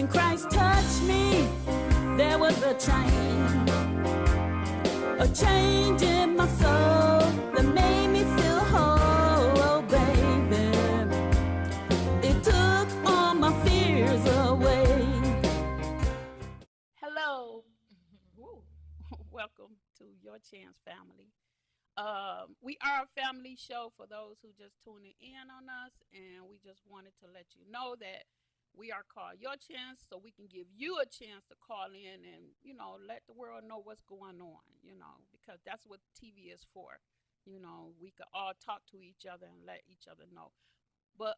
Christ touched me, there was a change in my soul that made me feel whole, baby. It took all my fears away. Hello. Welcome to Your Chance family. We are a family show for those who just tuning in on us, and we just wanted to let you know that we are called Your Chance, so we can give you a chance to call in and, let the world know what's going on, because that's what TV is for. We could all talk to each other and let each other know. But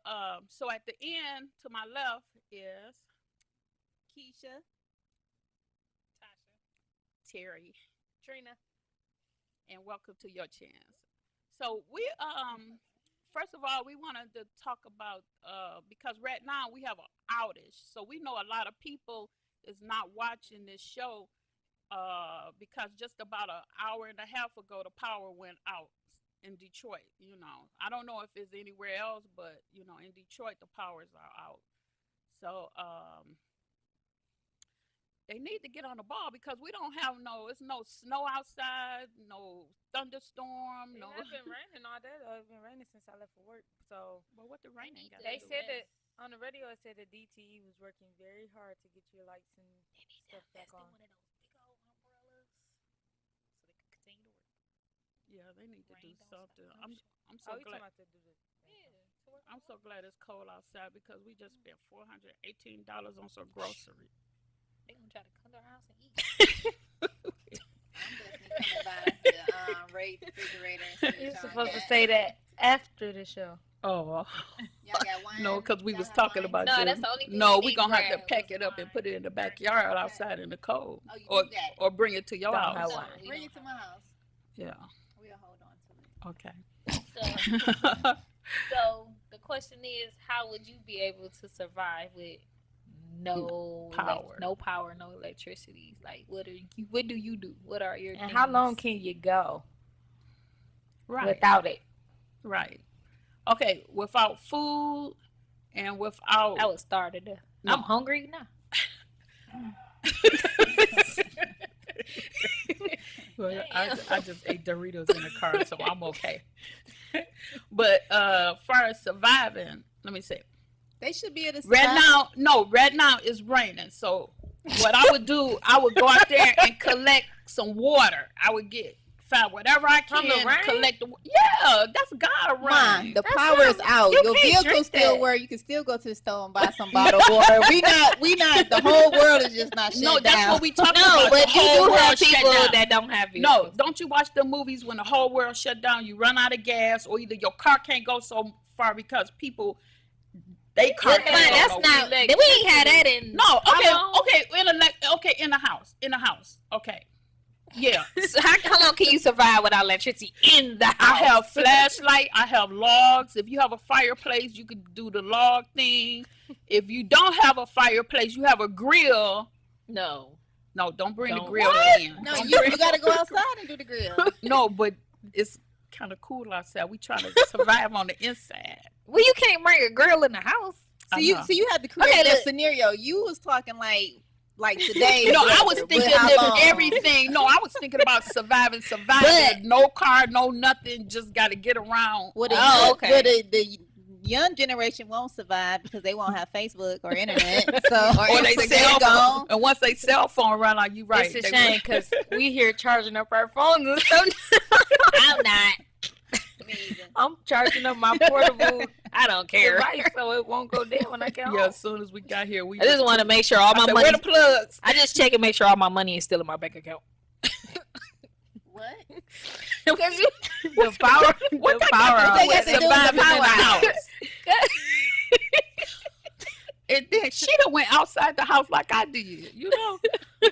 so at the end, to my left is Keisha, Tasha, Terry, Trina, and welcome to Your Chance. So we first of all, we wanted to talk about because right now we have an outage, so we know a lot of people is not watching this show because just about an hour and a half ago the power went out in Detroit. I don't know if it's anywhere else, but in Detroit the powers are out. So they need to get on the ball because we don't have it's no snow outside, no thunderstorm. It has been raining all day. It's been raining since I left for work. So, but what the raining got? They said that on the radio. It said that DTE was working very hard to get your lights and stuff back on. One of those big old umbrellas so they can continue to work. Yeah, they need to do something. I'm So so glad. I'm so glad it's cold outside because we just spent $418 on some groceries. They gonna try to come to our house and eat. I'm definitely coming by the Raid refrigerator. And see You're what supposed y'all to got. say that after the show. Oh, Y'all got wine? no, because we Y'all was have talking wine? about No, you. that's the only thing No, we we gonna have to grabbed pack was it up and wine. put it in the backyard outside in the cold, Oh, you or do that? or bring it to your Don't house. have No, wine. we Bring don't it to have my house. Yeah. We'll hold on to it. Okay. So the question is, how would you be able to survive with no power. no power, no electricity? Like, what do you do? What are your And things? how long can you go Right. without it? Right. Okay. Without food and without. I would start it. No. I'm hungry now. Well, I just ate Doritos in the car, so I'm okay. But far as surviving, let me see. They should be able to Right now it's raining. So what I would do, I would go out there and collect some water. I would find whatever I From the can, rain? collect yeah, that's God Mom, rain. the That's power is not- out. you Your can't vehicle drink still that. work. You can still go to the store and buy some bottled water. We not. The whole world is just not shut No, down. that's what we talking No, about. but the you whole do world have shut people down. that don't have vehicles. No, don't you watch the movies when the whole world shut down? You run out of gas, or either your car can't go so far because people they car But can't that's go not. nowhere. We ain't had that in. No, How long? okay, in the house, okay, yeah. So how long can you survive without electricity in the house? I have flashlight, I have logs. If you have a fireplace, you can do the log thing. If you don't have a fireplace, you have a grill. No. No, don't bring the Don't. grill in. No, Don't you bring- got to go outside and do the grill. No, but it's kind of cool outside. We trying to survive on the inside. Well, you can't bring a grill in the house. So I you know. have to create Okay, that look. scenario. You was talking like today. No, I was with thinking how of long. everything. No, I was thinking about surviving. But- No car, no nothing. Just got to get around. Well, the young generation won't survive because they won't have Facebook or internet. So Or they Instagram cell gone. phone. And once they cell phone run out, you right. It's a They shame will. because we here charging up our phones and stuff. I'm not. I'm charging up my portable I don't care. device so it won't go dead when I get home. Yeah, as soon as we got here, we I just want to make sure all my said, money. where the plugs? I just check and make sure all my money is still in my bank account. What? Because you, the power, What the that power got to out. do with the surviving in the power? house? And then she done went outside the house like I did, you know.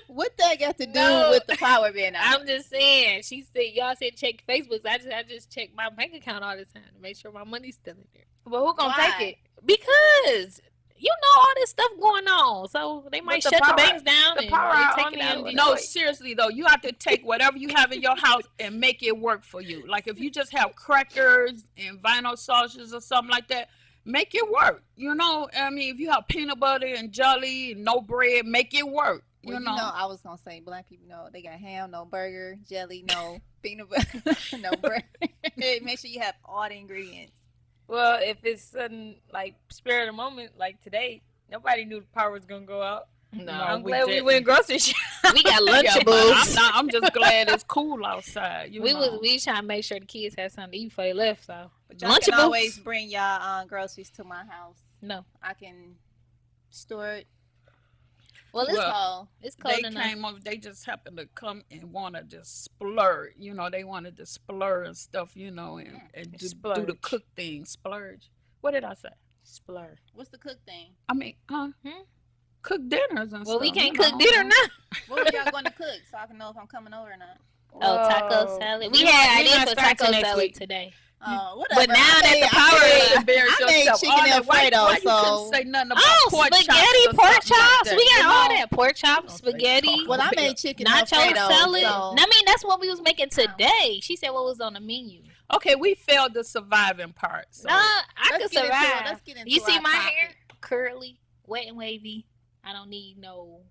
What that got to do No. with the power being out? I'm just saying. She said y'all said check Facebook. I just check my bank account all the time to make sure my money's still in there. But who gonna Why? take it? Because you know all this stuff going on, so they might the shut power- the banks down the and power they out take only it out. in or No, whatever. seriously though, you have to take whatever you have in your house and make it work for you. Like if you just have crackers and vinyl sausages or something like that, make it work. You know, I mean, if you have peanut butter and jelly and no bread, make it work. Well, You know, I was gonna say black people know they got ham, no burger, jelly, no peanut butter, no bread. Make sure you have all the ingredients. Well, if it's sudden like spirit of the moment, like today, nobody knew the power was gonna go out. No, I'm we glad we didn't. went grocery shopping. we got yeah, but Lunchables. I'm just glad it's cool outside. You know. We trying to make sure the kids had something to eat before they left. So But y'all can Lunchables. always bring y'all groceries to my house. no. I can store it. Well, it's Well, cold. it's cold They enough. came up. They just happened to come and want to just splurge. You know, they wanted to splurge and stuff. You know, and do the Splurge. cook thing. Splurge. What did I say? Splur. What's the cook thing? I mean, cook dinners and Well, stuff. we can't you cook know. dinner now. What are y'all going to cook so I can know if I'm coming over or not? Oh, taco salad. We We had not ideas for starting taco next salad week. today. Whatever. But now that the I power made- is- Embarrass I made yourself. chicken All that- Alfredo, why you so couldn't say nothing about Oh, pork chops spaghetti, or pork something like chops. that, We got you all know? that. Pork chops, Don't say spaghetti, taco. well, I made chicken nacho Alfredo. salad. So I mean, that's what we was making today. She said what was on the menu. Okay, we failed the surviving part. So. Nah, I could let's get into it. survive. Let's get into You see our my topic. hair? Curly, wet and wavy. I don't need no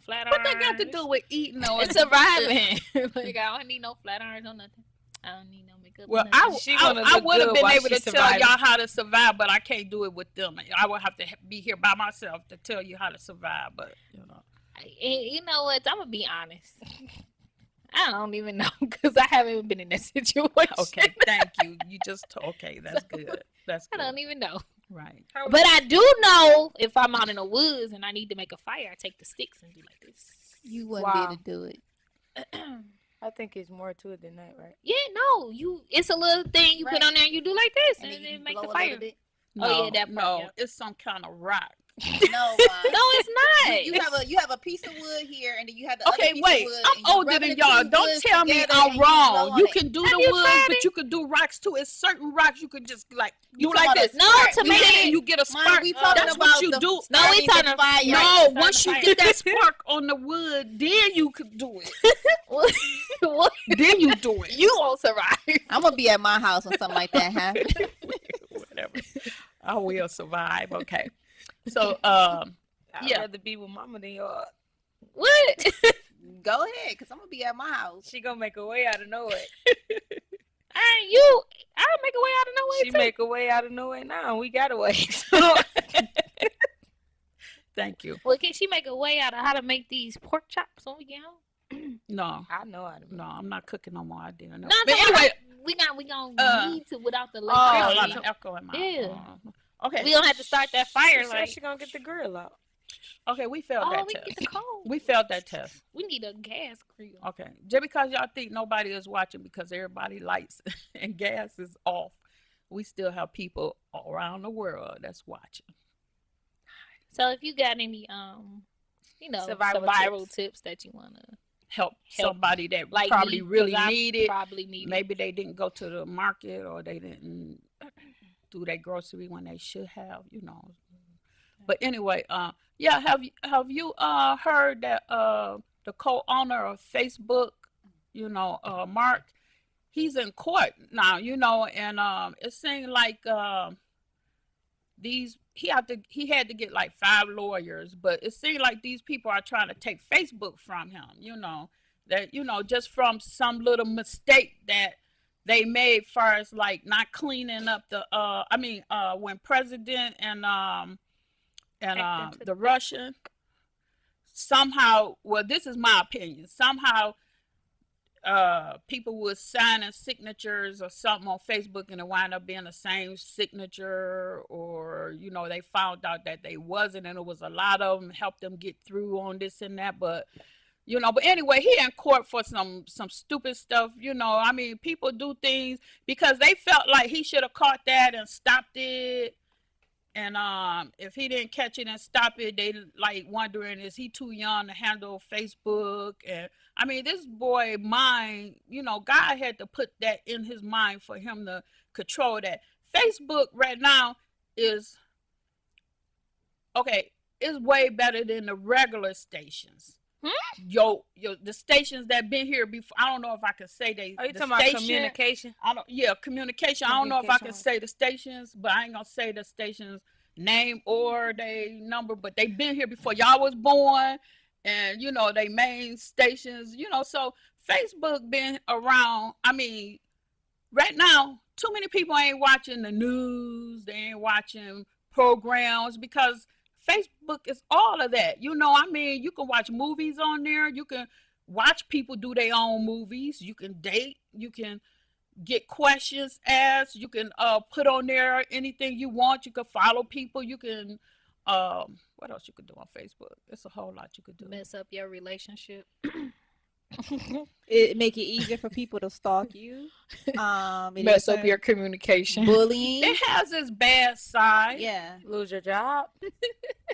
flat What irons. they got to do with eating or It's surviving. Like, I don't need no flat irons or nothing. I don't need no makeup. Well, nothing. She wanna I look would have good been while able to she's tell surviving. y'all how to survive, but I can't do it with them. I would have to be here by myself to tell you how to survive. But you know, You know what? I'm gonna be honest. I don't even know because I haven't even been in that situation. okay, thank you. You just okay. That's good. That's I good. don't even know. Right. But I do know if I'm out in the woods and I need to make a fire, I take the sticks and do like this. You wouldn't Wow. be able to do it. I think it's more to it than that, right? Yeah, no, it's a little thing you put Right. on there and you do like this And and, then you then make blow the a fire. little bit. Oh, yeah, that part, no, yeah. it's some kind of rock. No, No, it's not. you have a piece of wood here, and then you have the Okay, other piece wait. of wood. I'm and you older rub than the y'all. two Don't woods tell me together and I'm you blow wrong. on You it. can do Have the you woods, tried but it? you can do rocks too. It's certain rocks you can just like You do talking like about this. a No, spark. to We make talking- it- And you get a Mine, spark. we talking That's about what you the do. No, we starting talking the fire. No, Starting once the you fire. get that spark on the wood, then you could do it. What? Then you do it. You won't survive. I'm gonna be at my house when something like that happens. Whatever. I will survive. Okay. So, I'd Yeah. rather be with mama than y'all. What? Go ahead, cause I'm gonna be at my house. She gonna make a way out of nowhere. I'll make a way out of no way She too. make a way out of nowhere now. And we got a way. So thank you. Well, can she make a way out of how to make these pork chops when we get home? No, I know how to. no, I'm not cooking no more. I didn't know. No, But anyway, we gonna Uh, need to without the oh, a lot electricity. of echo in my. Yeah. Okay. We don't have to start that fire. She said Like, she gonna get the grill out. Okay, we failed oh, that we get test. the coal. We failed that test. We need a gas grill. Okay. Just because y'all think nobody is watching because everybody lights and gas is off, we still have people around the world that's watching. So if you got any Survival survival tips that you wanna Help Help. somebody that like probably me, 'cause really I need it. probably need it. Maybe they didn't go to the market or they didn't do their grocery when they should have, you know. But anyway, yeah, have you heard that the co-owner of Facebook, you know, Mark, he's in court now, you know, and it seemed like he had to get like 5 lawyers, but it seemed like these people are trying to take Facebook from him, you know, that, you know, just from some little mistake that they made far as like not cleaning up the when president and Hacked into the Russian somehow, well, this is my opinion, somehow people were signing signatures or something on Facebook and it wound up being the same signature, or, you know, they found out that they wasn't, and it was a lot of them, helped them get through on this and that. But, you know, but anyway, he in court for some stupid stuff, you know. I mean, people do things because they felt like he should have caught that and stopped it. And if he didn't catch it and stop it, they like wondering, is he too young to handle Facebook? And I mean, this boy mind, you know, God had to put that in his mind for him to control that. Facebook right now is okay. It's way better than the regular stations. the stations that been here before. I don't know if I can say they. Are you the talking about station, communication? Communication. I don't know if I can Communication. say the stations, but I ain't gonna say the stations name or they number, but they been here before y'all was born, and they main stations. So Facebook been around. I mean, right now, too many people ain't watching the news. They ain't watching programs because Facebook is all of that. I mean, you can watch movies on there. You can watch people do their own movies. You can date. You can get questions asked. You can put on there anything you want. You can follow people. You can what else you could do on Facebook? It's a whole lot you could do. Mess up your relationship. It make it easier for people to stalk you. It Mess is up your communication. bullying. It has its bad side. Yeah. Lose your job?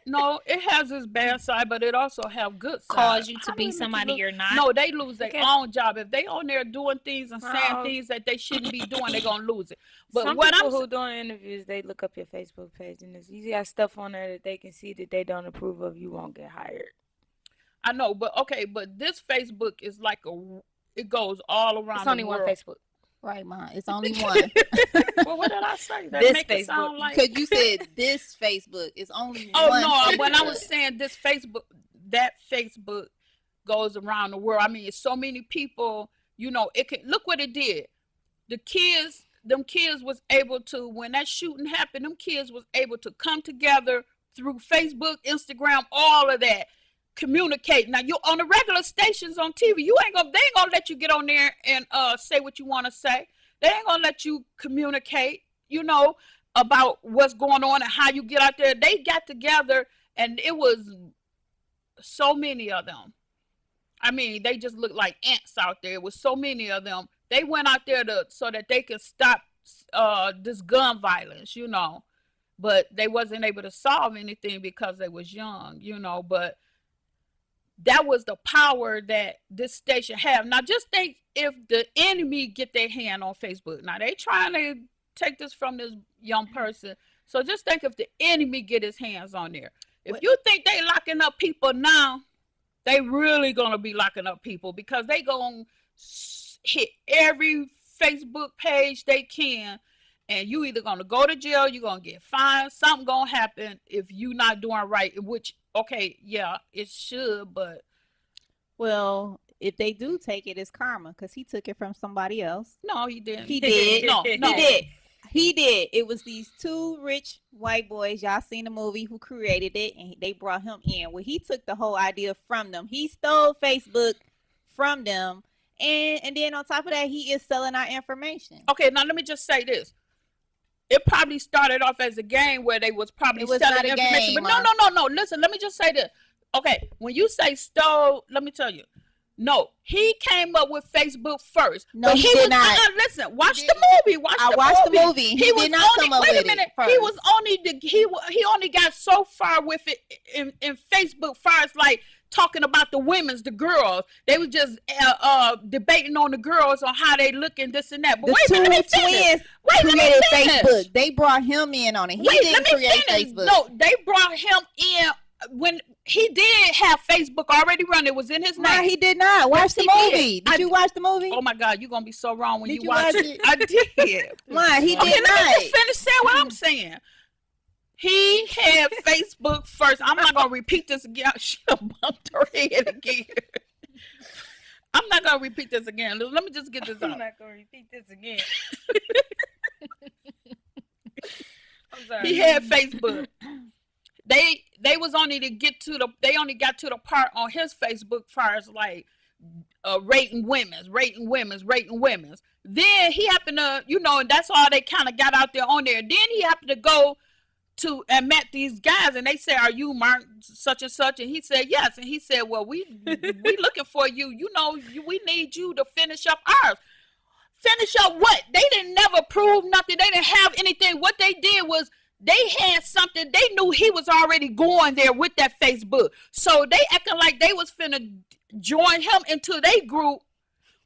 No, it has its bad side, but it also have good side. Cause you How to do it be make you somebody look- you're not. No, they lose their Okay. own job. If they on there doing things and saying Oh. things that they shouldn't be doing, they're gonna lose it. But Some what people I'm who doing interviews, they look up your Facebook page, and you got stuff on there that they can see that they don't approve of. You won't get hired. I know, but okay, but this Facebook is like it goes all around. It's only the one world. Facebook. Right, Mom. It's only one. Well, what did I say? That This make it sound Facebook. like. Because you said this Facebook. It's only Oh one. no! When I Facebook. was saying this Facebook, that Facebook goes around the world. I mean, it's so many people. It can look what it did. Them kids was able to, when that shooting happened, them kids was able to come together through Facebook, Instagram, all of that, communicate. Now you on the regular stations on TV, they ain't gonna let you get on there and say what you want to say. They ain't gonna let you communicate, about what's going on and how you get out there. They got together and it was so many of them. I mean, they just looked like ants out there. It was so many of them. They went out there so that they could stop this gun violence, but they wasn't able to solve anything because they was young, but that was the power that this station have. Now just think if the enemy get their hand on Facebook. Now they trying to take this from this young person. So just think if the enemy get his hands on there. If you think they locking up people now, they really gonna be locking up people because they gonna hit every Facebook page they can, and you either gonna go to jail, you're gonna get fined, something gonna happen if you not doing right. Which it should, but Well, if they do take it, it's karma because he took it from somebody else. no, he didn't. He did. No. He did. He did. It was these two rich white boys. Y'all seen the movie who created it, and they brought him in. Well, he took the whole idea from them. He stole Facebook from them, and then on top of that, he is selling our information. Okay, now let me just say this. It probably started off as a game where they was probably It was selling not a information. game, But no. Listen, let me just say this. Okay, when you say stole, let me tell you. No, he came up with Facebook first. No, but he did was, not. Listen, watch He the movie. I watched the movie. He was did not come up wait with a minute. it first. He was only he only got so far with it in Facebook first, like talking about the women's, the girls. They was just debating on the girls on how they look and this and that. But The wait a minute, let me two finish. twins Wait, let me created finish. Facebook. They brought him in on it. He Wait, didn't let me create finish. Facebook. No, they brought him in when he did have Facebook already running. It was in his No, name. he did not. Watch the he did. movie. Did you watch the movie? Oh my God, you're gonna be so wrong when Did you you watch watch it. it? I did. Why? He Okay, did let me not. just finish saying what I'm saying. He had Facebook first. I'm not gonna repeat this again. She bumped her head again. I'm not gonna repeat this again. Let me just get this I'm out. not gonna repeat this again. I'm sorry. He had Facebook. They was only to get to the. They only got to the part on his Facebook first, like rating women's. Then he happened to, and that's all they kind of got out there on there. Then he happened to go to and met these guys, and they said, "Are you Mark such and such?" And he said, "Yes." And he said, "Well, we looking for you. We need you to finish up ours." Finish up what? They didn't never prove nothing. They didn't have anything. What they did was they had something. They knew he was already going there with that Facebook. So they acting like they was finna join him into their group,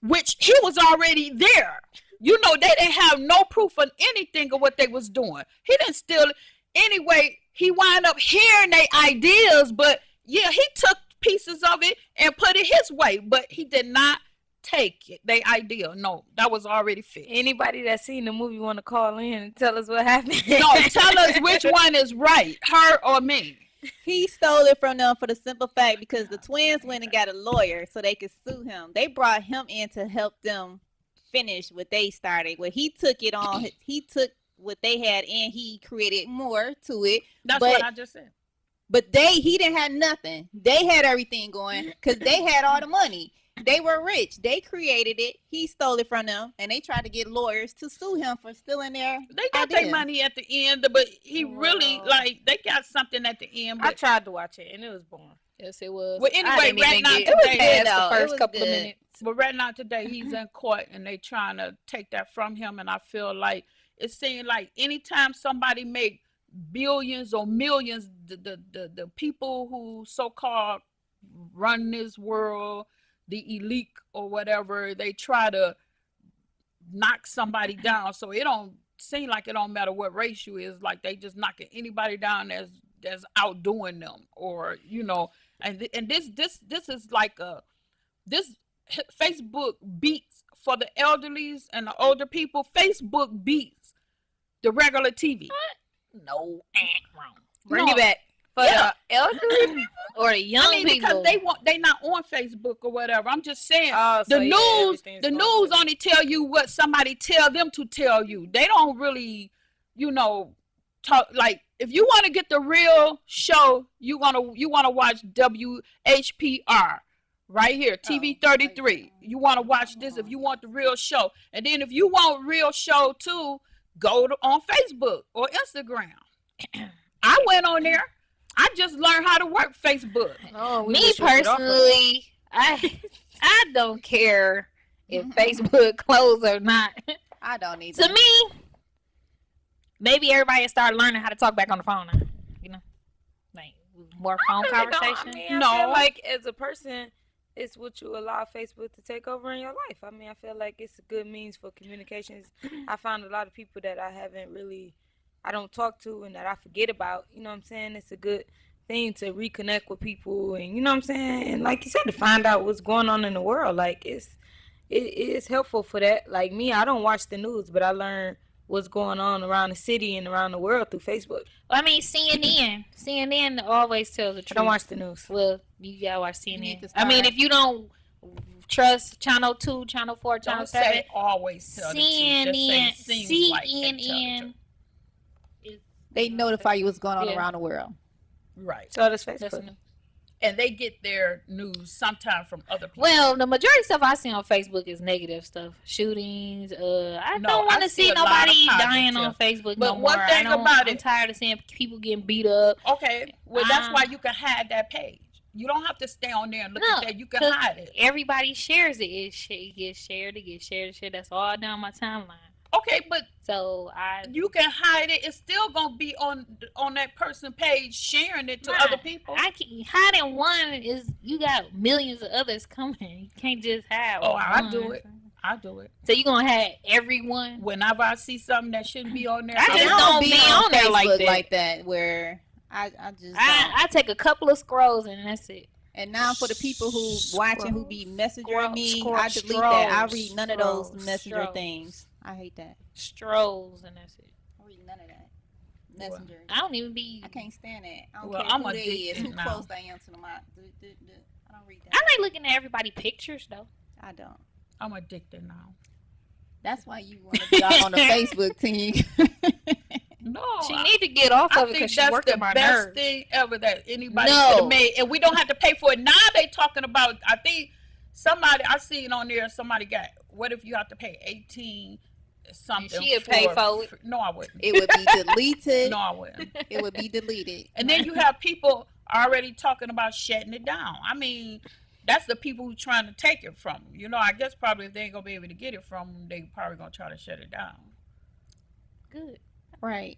which he was already there. They didn't have no proof of anything of what they was doing. He didn't steal it. Anyway, he wound up hearing their ideas, but yeah, he took pieces of it and put it his way, but he did not take it. They idea. No, that was already fixed. Anybody that's seen the movie want to call in and tell us what happened? No, tell us which one is right, her or me. He stole it from them for the simple fact because the twins went and got a lawyer so they could sue him. They brought him in to help them finish what they started. Well, he took it on. He took what they had and he created more to it. That's but, what I just said. But he didn't have nothing. They had everything going because they had all the money. They were rich. They created it. He stole it from them, and they tried to get lawyers to sue him for stealing their They got idea. their money at the end, but he really they got something at the end. I But tried to watch it and it was boring. Yes, it was. Well, I anyway, didn't right even now get today- past It the was first couple of good. minutes. But right now today he's in court and they trying to take that from him, and I feel like it seems like anytime somebody make billions or millions, the people who so-called run this world, the elite or whatever, they try to knock somebody down. So it don't seem like it don't matter what race you is, like they just knocking anybody down that's outdoing them, or and this is like this Facebook beats for the elderlies and the older people. Facebook beats the regular TV. No, wrong. Bring No. it back. For Yeah. the elderly Or the young I mean, people. because they not on Facebook or whatever. I'm just saying Oh, the so yeah, news everything's the going news to- only tell you what somebody tell them to tell you. They don't really, talk. Like if you want to get the real show, you want to watch WHPR right here, TV 33. You want to watch this if you want the real show. And then if you want real show too, go on Facebook or Instagram. I went on there. I just learned how to work Facebook. Oh, we Me wish we could offer personally, I don't care if Facebook closed or not. I don't either. To me, maybe everybody start learning how to talk back on the phone now. Like more phone that. I conversation. mean, I No. feel like as a person, it's what you allow Facebook to take over in your life. I mean, I feel like it's a good means for communications. I found a lot of people that I don't talk to and that I forget about. You know what I'm saying? It's a good thing to reconnect with people, and you know what I'm saying? And like you said, to find out what's going on in the world. Like it is helpful for that. Like me, I don't watch the news, but I learn what's going on around the city and around the world through Facebook. I mean, CNN always tells the I truth. don't watch the news. Well, you gotta watch need CNN. to I mean, start- if you don't trust Channel 2, Channel 4, Channel Don't 7, say always tell the truth. Just say seems like they tell the CNN truth. is They notify you what's going on Yeah. around the world. Right. So does that's Facebook. enough. And they get their news sometimes from other people. Well, the majority of stuff I see on Facebook is negative stuff, shootings. I No, don't want I to see see a lot of nobody dying on positive. Facebook But no one more. thing about I'm it- tired of seeing people getting beat up. Okay, well that's Ah. why you can hide that page. You don't have to stay on there and look No, at that. You can 'cause hide it. Everybody shares it. It gets shared. That's all down my timeline. Okay, but So you can hide it. It's still gonna be on that person page, sharing it to Nah, other people. I can hiding one is you got millions of others coming. You can't just have. Oh, I one. do it. I do it. So you gonna have everyone? Whenever I see something that shouldn't be on there, I I just don't don't be be on on there like Facebook that. like that where I just don't. I take a couple of scrolls and that's it. And now for the people who watching who be messaging me, Scroll- I delete that. I scrolls, read none of those scrolls, messenger scrolls. things. I hate that. Strolls and that's it. I read none of that. Messenger. I don't even be. I can't stand that. I don't Well, care I'm who they is, addicted who now. close I am to them. I don't read that. I like looking at everybody pictures though. I don't. I'm addicted now. That's why you want to jog on the Facebook team. No, She need to get off I of it think because she that's working the my best nerves. thing ever that anybody No. could have made, and we don't have to pay for it. Now they talking about. I think somebody I seen on there. Somebody got. What if you have to pay 18 something? she'll pay for it. No, I wouldn't. It would be deleted. No, I wouldn't. It would be deleted. And then you have people already talking about shutting it down. I mean, that's the people who trying to take it from them. You know, I guess probably if they ain't gonna be able to get it from them, they probably gonna try to shut it down. Good. Right.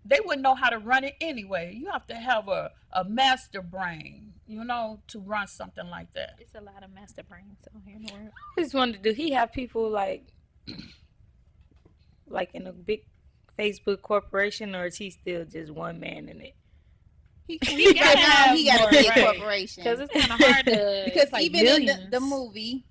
They wouldn't know how to run it anyway. You have to have a master brain, you know, to run something like that. It's a lot of master brains out here in the world. I just wondered, do he have people like in a big Facebook corporation, or is he still just one man in it? He right now he got a big right. corporation. because it's kind of hard to Because like even millions. in the movie,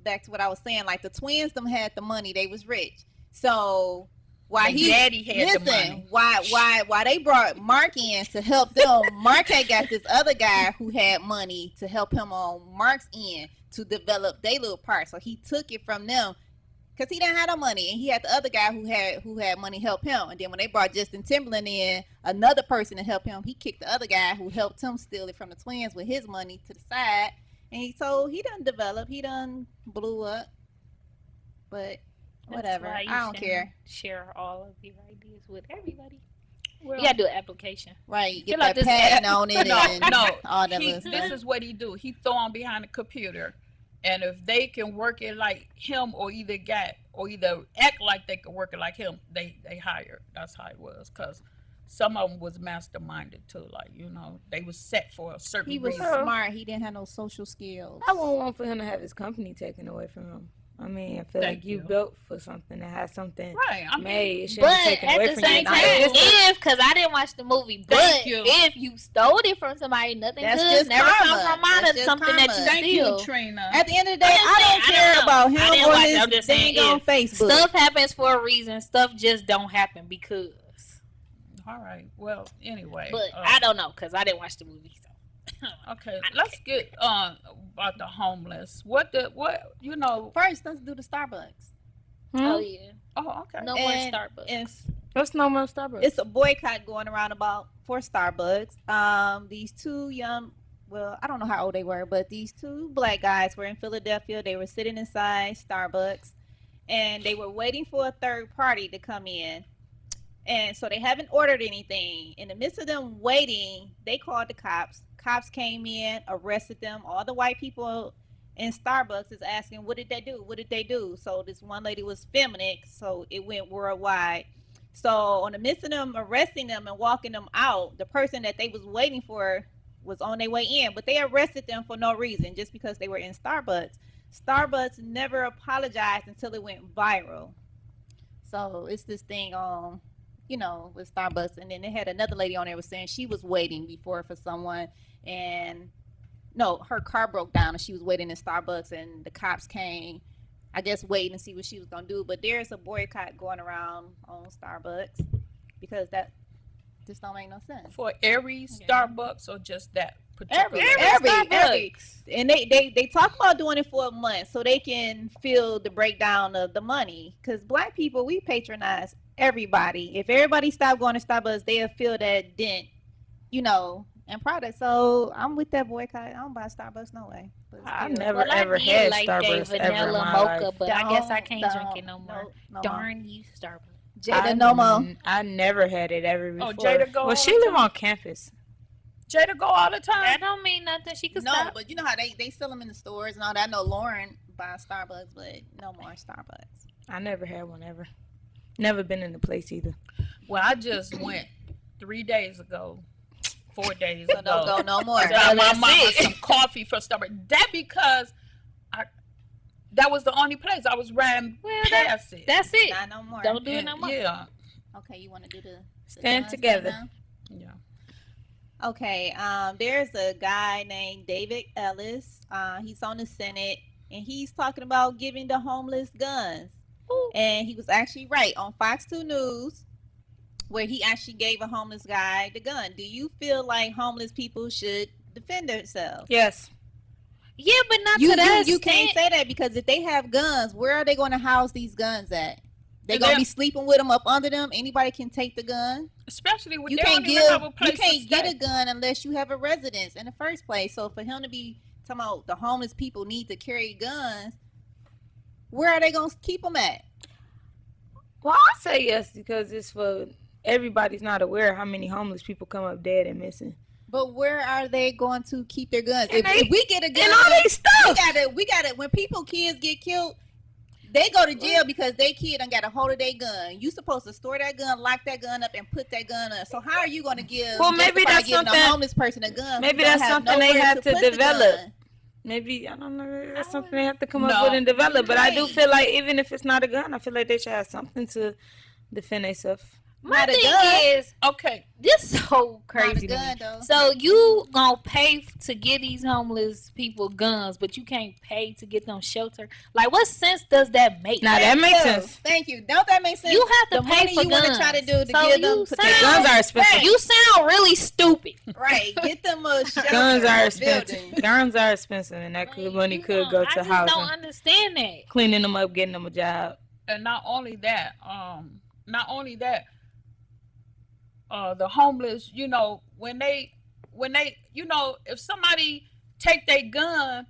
back to what I was saying, like the twins them had the money, they was rich. So why Their daddy had the money. why they brought Mark in to help them? Mark had got this other guy who had money to help him on Mark's end to develop their little part. So he took it from them because he didn't have no money, and he had the other guy who had money help him. And then when they brought Justin Timberland in, another person to help him, he kicked the other guy who helped him steal it from the twins with his money to the side. And he done developed, he done blew up. But That's whatever, why you I don't shouldn't care. share all of your ideas with everybody. Well, You gotta do an application. Right, you Fill get out that this patent on it no, and no. all that He, little this stuff. is what he do. He throw on behind the computer, and if they can work it like him, or either act like they could work it like him, they hire. That's how it was. Cause some of them was masterminded too. Like they was set for a certain He was reason. smart. He didn't have no social skills. I wouldn't want for him to have his company taken away from him. I mean, I feel Thank like you you. built for something that has something Right. I mean, made. It shouldn't But be taken at away the from same you. time, Like, it's because I didn't watch the movie, but Thank you. if you stole it from somebody, nothing That's good just never karma. comes from out That's of just something karma. that you thank steal. you, Trina. At the end of the day, I'm just I don't saying, I care don't know. about I him didn't or watch it. his I'm just saying thing on if Facebook. Stuff happens for a reason. Stuff just don't happen because. All right. Well, anyway. But I don't know because I didn't watch the movie. So. Okay, let's get about the homeless. What First, let's do the Starbucks. Oh yeah. Oh, okay. No more And Starbucks. It's What's no more Starbucks? it's a boycott going around about for Starbucks. These two young, well, I don't know how old they were, but these two black guys were in Philadelphia. They were sitting inside Starbucks, and they were waiting for a third party to come in. And so they haven't ordered anything. In the midst of them waiting, they called the cops. Cops came in, arrested them. All the white people in Starbucks is asking, what did they do? What did they do? So this one lady was feminine, so it went worldwide. So on the midst of them arresting them and walking them out, the person that they was waiting for was on their way in, but they arrested them for no reason, just because they were in Starbucks. Starbucks never apologized until it went viral. So it's this thing on, with Starbucks. And then they had another lady on there was saying she was waiting before for someone, and no, her car broke down and she was waiting in Starbucks, and the cops came, I guess, waiting to see what she was going to do. But there's a boycott going around on Starbucks because that just don't make no sense. For every Starbucks or just that particular? Every. And they talk about doing it for a month so they can feel the breakdown of the money. Because black people, we patronize everybody. If everybody stopped going to Starbucks, they'll feel that dent, and product. So I'm with that boycott. I don't buy Starbucks no way. But I've still. never ever did had like Starbucks that ever in vanilla my mocha, life. but I guess I can't Don't, drink it no more. no more. Darn you, Starbucks. Jada, no more. I never had it ever before. Oh, Jada go all well, she the live time? on campus. Jada go all the That time? don't mean nothing. She could No, stop. but you know how they sell them in the stores and all that. I know Lauren buys Starbucks, but no more Starbucks. I never had one ever. Never been in the place either. Well, I just went 3 days ago, 4 days So don't ago. go no more. I got my that's mama it. some coffee for Starbucks. That because that was the only place I was ran Well, past it. That's it. Not no more. Don't do it And, no more. Yeah, Okay, you want to do the Stand guns together. right now? yeah. Okay, there's a guy named David Ellis. He's on the Senate, and he's talking about giving the homeless guns. Ooh. And he was actually right on Fox 2 News, where he actually gave a homeless guy the gun. Do you feel like homeless people should defend themselves? Yes. Yeah, but not You to that can't extent. say that, because if they have guns, where are they going to house these guns at? They're And going to they're- be sleeping with them up under them. Anybody can take the gun. Especially when You they can't don't even have a you place can't to get stay. a gun unless you have a residence in the first place. So for him to be talking about the homeless people need to carry guns, where are they going to keep them at? Well, I say yes because it's for everybody's not aware how many homeless people come up dead and missing. But where are they going to keep their guns? And If we get a gun, And all they stuff. we gotta. When kids get killed, they go to jail because they kid done got a hold of their gun. You supposed to store that gun, lock that gun up, and put that gun up. So how are you going to give? Well, maybe justify that's giving something- a homeless person a gun. maybe who don't that's have something they nowhere have to put the develop. gun? Maybe, I don't know, maybe that's something they have to come up No. with and develop. But I do Right. feel like even if it's not a gun, I feel like they should have something to defend themselves. My Not a thing gun. is, Okay. this so Not crazy a to me. gun, though. So you gonna pay to get these homeless people guns, but you can't pay to get them shelter? Like, what sense does that make? Now that Thank makes you. sense. Thank you. Don't that make sense? You have to the pay money for you guns. want to try to do to So give you them sound- Guns are expensive. You sound really stupid. right. Get them a shelter. Guns are expensive. building. Guns are expensive, and that Like, money you could know, go I to just housing, don't understand that. cleaning them up, getting them a job. And not only that, the homeless, when they, if somebody take their gun,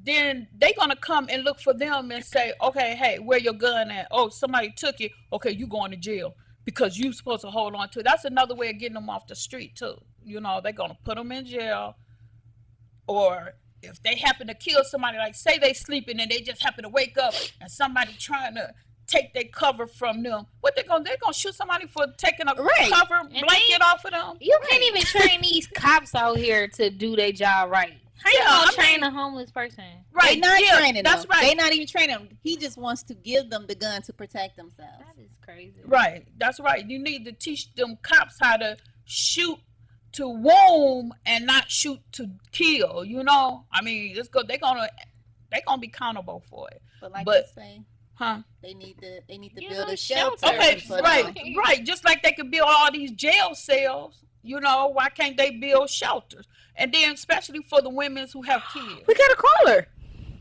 then they gonna come and look for them and say, okay, hey, where your gun at? Oh, somebody took it. Okay, you going to jail because you supposed to hold on to it. That's another way of getting them off the street too. They're gonna put them in jail, or if they happen to kill somebody, like say they sleeping and they just happen to wake up and somebody trying to take their cover from them, what they're gonna shoot somebody for taking a Right. cover blanket off of them. You can't even train these cops out here to do their job right. How you Yeah, gonna I train a homeless person? They not training That's them. right. They not even training them. He just wants to give them the gun to protect themselves. That is crazy. Right, that's right. You need to teach them cops how to shoot to wound and not shoot to kill. I mean, they're gonna be accountable for it, But But- you say, huh? they need to Give build them a shelter. shelter. Okay, for right, them. right. Just like they could build all these jail cells. Why can't they build shelters? And then, especially for the women who have kids. We got a caller.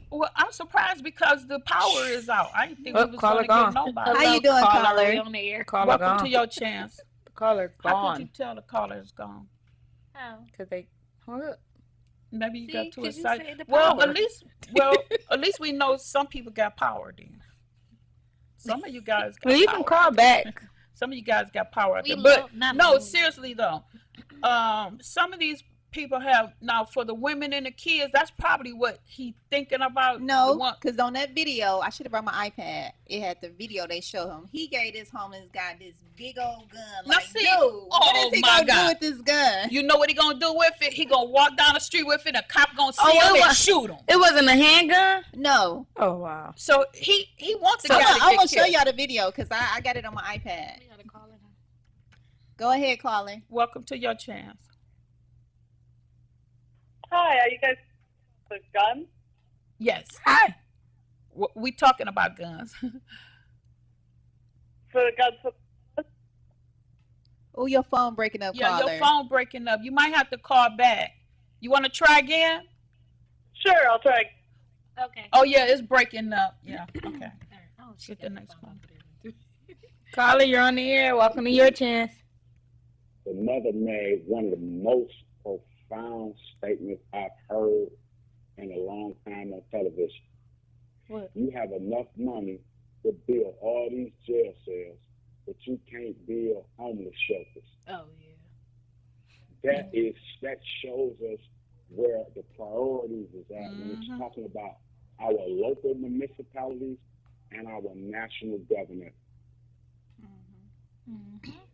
Well, I'm surprised because the power is out. I didn't think Oh, we was caller going to gone. get nobody. How you doing, caller? We on the air. Caller Welcome gone. to your chance. The caller How could you gone tell the caller is gone? Oh. because they hung up. Maybe you See, got too 'cause you excited. said the Well, power. at least we know some people got power. Then some of you guys got Well, you power. can call back. Some of you guys got power out We there. But love- not no, love. seriously though, some of these people have now for the women and the kids. That's probably what he thinking about. the No, one- because on that video, I should have brought my iPad. It had the video they show him. He gave this homeless guy this big old gun. Now Like, see- dude, what oh is he my gonna do God. with this gun? You know what he gonna do with it? He gonna walk down the street with it. A cop gonna see Oh, him it and was- shoot him. It wasn't a handgun. No. Oh wow. So he wants the I'm guy to gonna get show killed. y'all the video because I got it on my iPad. We gotta call it now. Go ahead, caller. Welcome to your chance. Hi, are you guys with guns? Yes, Hi. we talking about guns. For the guns for Oh, your phone breaking up, Yeah, caller. your phone breaking up. You might have to call back. You want to try again? Sure, I'll try. Okay. Oh yeah, it's breaking up. Yeah. Okay. All right. Oh, she Get the got next phone one. number. Caller, you're on the air. Welcome to your chance. The mother made one of the most profound statements I've heard in a long time on television. What? You have enough money to build all these jail cells, but you can't build homeless shelters. Oh yeah. That shows us where the priorities is at when it's Mhm. talking about our local municipalities and our national government.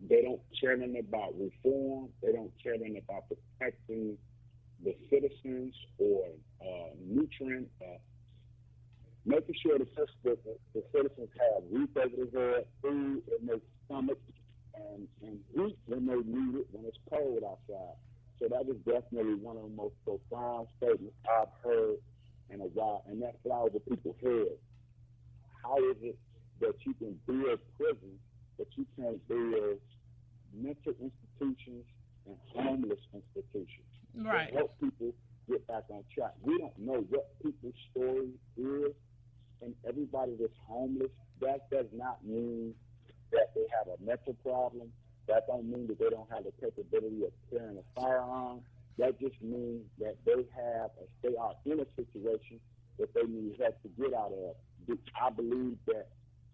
They don't care nothing about reform. They don't care nothing about protecting the citizens or nutrient, making sure the citizens have roof over their head, food in their stomach, and heat when they need it when it's cold outside. So that was definitely one of the most profound statements I've heard in a while, and that flies over people's heads. How is it that you can build prisons, but you can't build mental institutions and homeless institutions Right. to help people get back on track? We don't know what people's story is, and everybody that's homeless, that does not mean that they have a mental problem. That don't mean that they don't have the capability of carrying a firearm. That just means that they are in a situation that they need help to get out of. I believe that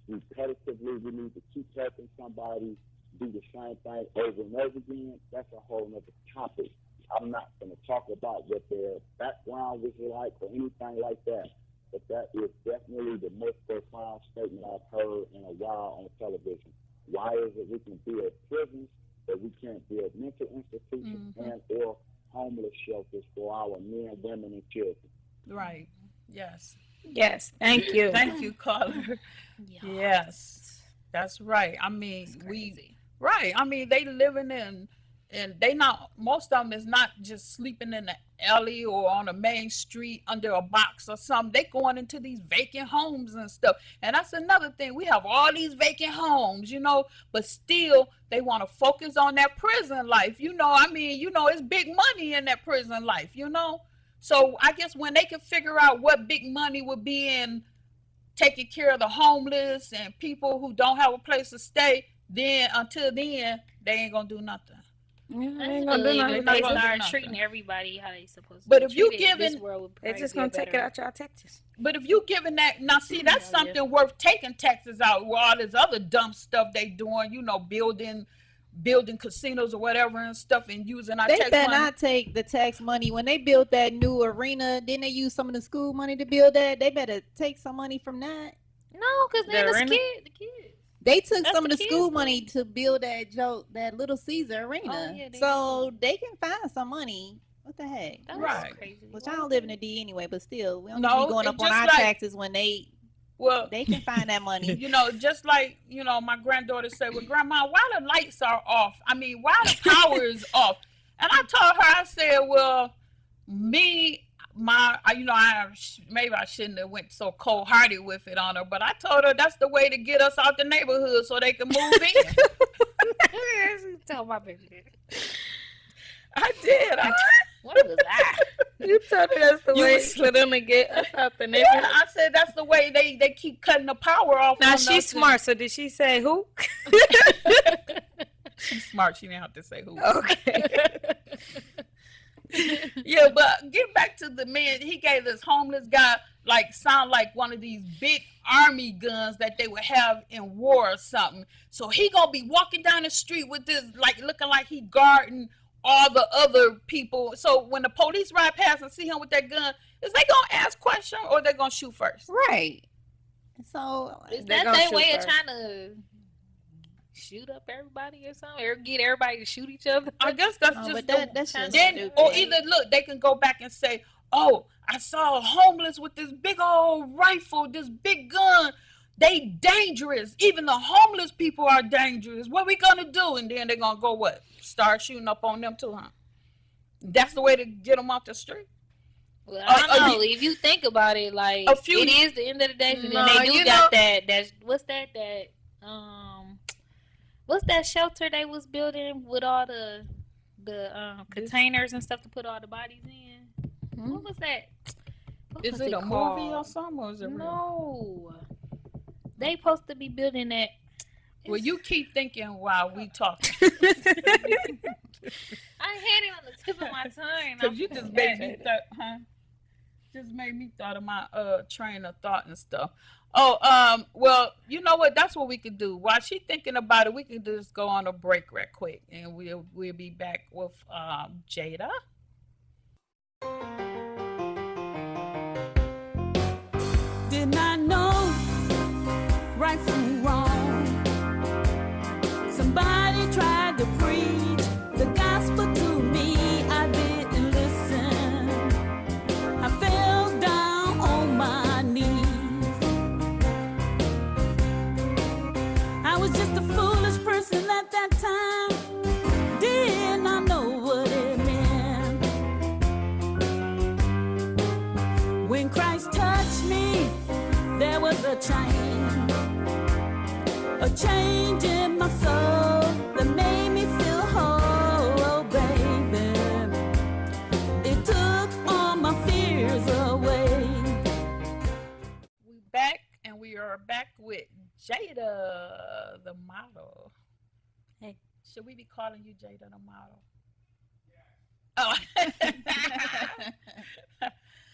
repetitively we need to keep helping somebody do the same thing over and over again. That's a whole other topic. I'm not going to talk about what their background was like or anything like that, but that is definitely the most profound statement I've heard in a while on television. Why is it we can build prisons, but we can't build mental institutions and or homeless shelters for our men, women, and children? Right. Yes. Yes. Thank you. Thank you, caller. Yeah. Yes. That's right. I mean, It's we crazy. right. I mean, they living in, and they not. Most of them is not just sleeping in the alley or on the main street under a box or something. They going into these vacant homes and stuff. And that's another thing. We have all these vacant homes, but still they want to focus on that prison life. I mean, it's big money in that prison life. So I guess when they can figure out what big money would be in taking care of the homeless and people who don't have a place to stay, then until then they ain't gonna do nothing. Yeah, That's they ain't gonna do good. nothing. If They're not they gonna do start nothing. treating everybody how they supposed to But be if you treated, this giving- world would They probably just be a gonna take it better- out y'all taxes. But if you giving that, now see, that's Yeah. something worth taking taxes out with all this other dumb stuff they doing, building casinos or whatever and stuff and using our They tax better money. not take the tax money. When they built that new arena, didn't they use some of the school money to build that? They better take some money from that. No, because then The the arena? kids. They took That's some of the the kids' school thing. money to build that Little Caesar arena. Oh, yeah, they so they can find some money. What the heck? That was Right. crazy. Which I don't live in a D anyway, but still, we don't need No, to be going it up on just our like- taxes when they Well, can find that money. just like, my granddaughter said, well, Grandma, why the lights are off? I mean, why the power is off? And I told her, I said, well, maybe I shouldn't have went so cold-hearted with it on her, but I told her that's the way to get us out the neighborhood so they can move in. Tell my baby. I did. What was that? You told her that's the You way was- for them to get us out the Yeah, neighborhood. I said that's the way they keep cutting the power off. Now on she's us. smart, so did she say who? She's smart. She didn't have to say who. Okay. Yeah, but get back to the man. He gave this homeless guy sound like one of these big army guns that they would have in war or something. So he gonna be walking down the street with this, looking like he guarding all the other people. So when the police ride past and see him with that gun, is they gonna ask questions or they gonna shoot first? Right. So Is They that gonna their shoot way first. of trying to shoot up everybody or something? Or get everybody to shoot each other? I guess that's Oh, just but that's just then, stupid. or either look, they can go back and say, "Oh, I saw a homeless with this big old rifle, this big gun. They dangerous. Even the homeless people are dangerous. What we gonna do?" And then they're gonna go what? Start shooting up on them too, huh? That's the way to get them off the street. Well, I don't Are know. If you think about it, like A few- it is the end of the day. And No, then they do you got know- that. What's that? What's that shelter they was building with all the containers and stuff to put all the bodies in? What was that? What Is was it a movie or called? something, or is it real? No, they supposed to be building that. Well, you keep thinking while we talking, I had it on the tip of my tongue. because you just made me just made me thought of my train of thought and stuff. Oh, well, you know what? That's what we could do. While she thinking about it, we can just go on a break right quick, and we'll be back with Jada. Did not know right from wrong. Somebody tried to preach the gospel to me. I didn't listen. I fell down on my knees. I was just a foolish person at that time. Did not know what it meant. When Christ touched me, there was a change in my soul that made me feel whole, oh baby. It took all my fears away. We back, and we are back with Jada, the model. Hey. Should we be calling you Jada, the model? Oh,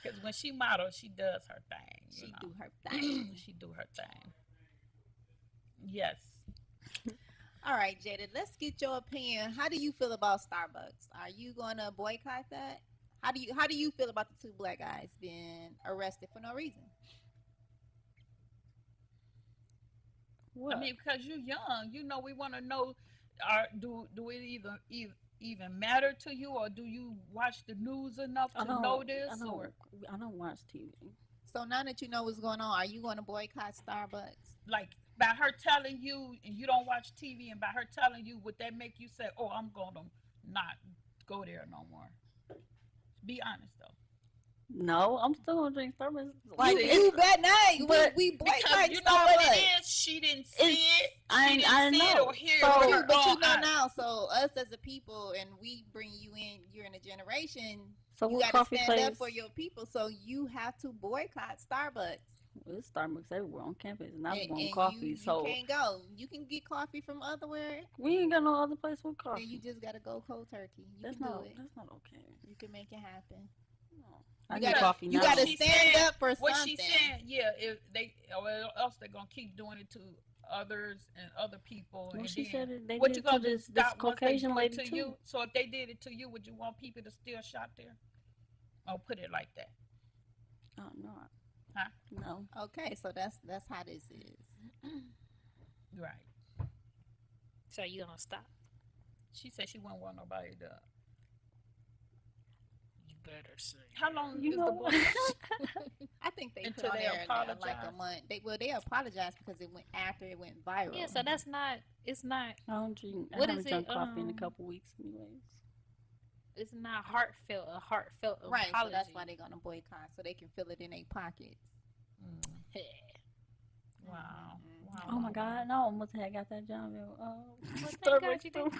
because when she models, she does her thing. you she know. do her thing. She do her thing. Yes. All right, Jada, let's get your opinion. How do you feel about Starbucks? Are you going to boycott that? How do you feel about the two black guys being arrested for no reason? What? I mean, because you're young, we want to know, do it even matter to you, or do you watch the news enough to know this? I don't watch TV. So now that you know what's going on, are you going to boycott Starbucks? Like, by her telling you, and you don't watch TV, and by her telling you, would that make you say, "Oh, I'm gonna not go there no more"? Be honest though. No, I'm still gonna drink Starbucks. Like See, you bet not. but We Because boycott you know what Starbucks. it is. She didn't see it. I She didn't I see it know. or hear So- it. with You, her but you own know eyes. now, so us as a people, and we bring you in. You're in a generation. So You what got to coffee stand place? up for your people. So you have to boycott Starbucks. There's Starbucks everywhere on campus, and I And- want and coffee. You So can't go. You can get coffee from otherwhere. we ain't got no other place with Then coffee. you just gotta go cold turkey. You That's can do not. it. That's not okay. You can make it happen. No. I You need gotta- coffee You now. gotta She stand said- up for What something. she's saying, yeah, if they or else they're gonna keep doing it to others and other people. Well, and she then, said it, they what did you to gonna do? this Stop once they Caucasian do it lady to too. you? So if they did it to you, would you want people to still shop there? I'll put it like that. Oh no. Huh? No. Okay, so that's how this is. Right. So you gonna stop? She said she wouldn't want nobody to. You better say. How long You is know the what? book? I think they Until put on they there like a apologize. month. They apologized because it went after it went viral. Yeah, so that's not. It's not. I don't drink. What I is haven't drunk it, coffee in a um, couple weeks, anyways. It's not heartfelt. A heartfelt right. So apology. that's why they're gonna boycott, so they can feel it in their pockets. Mm, wow. Wow. Oh my God! No, I almost had got that job. Well, thank Starbucks God you too. did.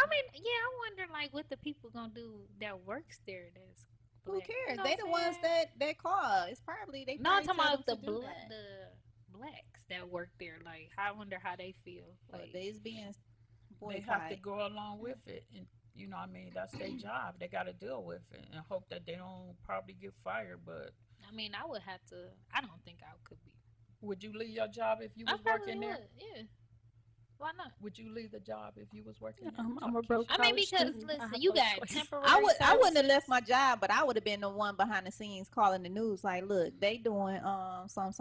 I mean, yeah, I wonder like what the people gonna do that works there. That's Who black. cares? You know They what the I'm ones saying? that call. It's probably they. No, I'm probably talking tell about the them to do that. the blacks that work there. Like, I wonder how they feel. Well, Like, they's being They have to boycotted. go along with it, and you know, what I mean, that's their job. They got to deal with it and hope that they don't probably get fired. But I mean, I would have to. I don't think I could be. would you leave your job if you I was probably working there? would. Yeah. Why not? Would you leave the job if you was working there? I'm a broke. I mean, college because student. I listen, have you no got choice. temporary. I wouldn't have services. left my job, but I would have been the one behind the scenes calling the news like, look, they doing some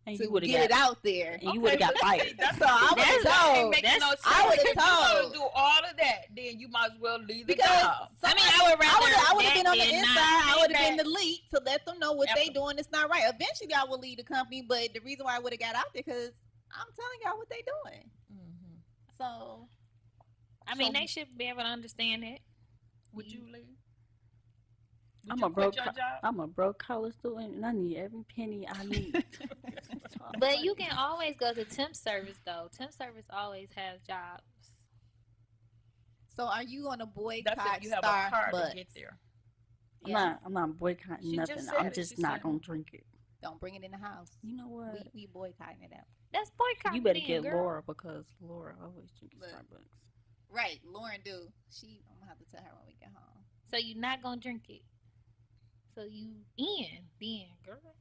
And to you would get have it got. out there. And you would have got fired. That's So I that would've ain't told. making no sense. I would've If you gonna told. do all of that, then you might as well leave the Because job. I mean, I would rather. I would have been on the that than inside. not I would have been feedback. the lead to let them know what they Yep. doing is not right. Eventually, I will leave the company, but the reason why I would have got out there because I'm telling y'all what they doing. Mhm. So I mean, So- they should be able to understand it. Would you leave? Would I'm you a broke. quit your job? I'm a broke college student, and I need every penny I need. But you can always go to temp service though. Temp service always has jobs. are you gonna That's boycott if you have a car to Starbucks? get there. I'm not boycotting She just nothing. said I'm it. just She not said gonna drink it. Don't bring it in the house. You know what? We boycotting it out. That's boycott. You better then, get girl. Laura because Laura always drinks Look. Starbucks. Right, Lauren do. I'm gonna have to tell her when we get home. So you're not gonna drink it. So you in then, girl.